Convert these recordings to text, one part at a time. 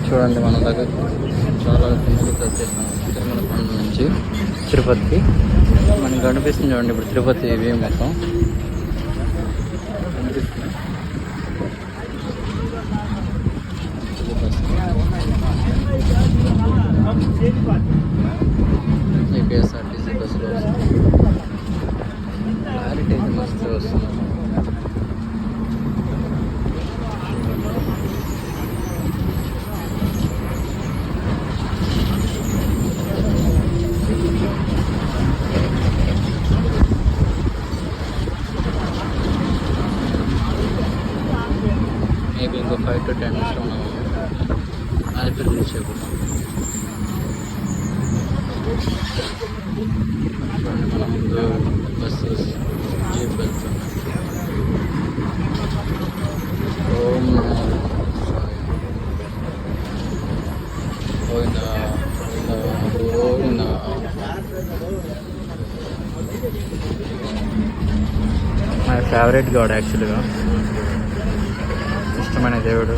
చూడండి మన దగ్గర చాలా తిరుమల కొండ నుంచి తిరుపతికి మనకి కనిపిస్తుంది. చూడండి ఇప్పుడు తిరుపతి ఇవి మొత్తం KSRTC బస్సులో క్లారిటీ మస్తు వస్తుంది. మేబీ ఇంకో 5 to 10 minutes ఉన్నాము. అది రీచ్ అయిపోతాం. మన ముందు బస్సు జీప్ వెళ్తుంది. ఓం నమో Govinda Govinda. My favourite God యాక్చువల్గా, ఇష్టమైన దేవుడు.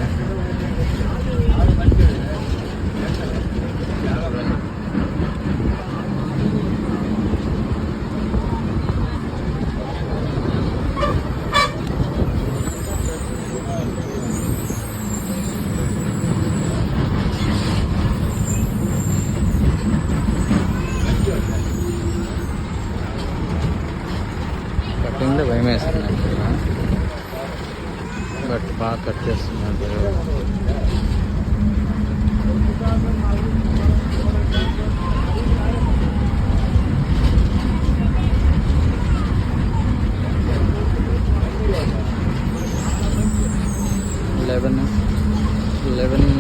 కటింగ్లో భయం వేస్తుంది యాక్చువల్గా, బట్ బాగా కట్ చేస్తున్నారు. లెవెన్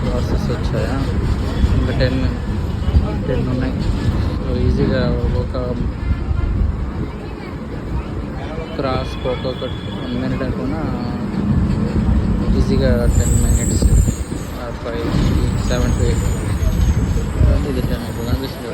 ప్రాసెస్ వచ్చాయా, ఇంకా 10 ఉన్నాయి. సో ఈజీగా ఒక క్రాస్ ఒక్కొక్క 1 minute అనుకున్నా ఈజీగా 10 minutes 5 7 to 8 ఇది 10 కనిపిస్తుంది.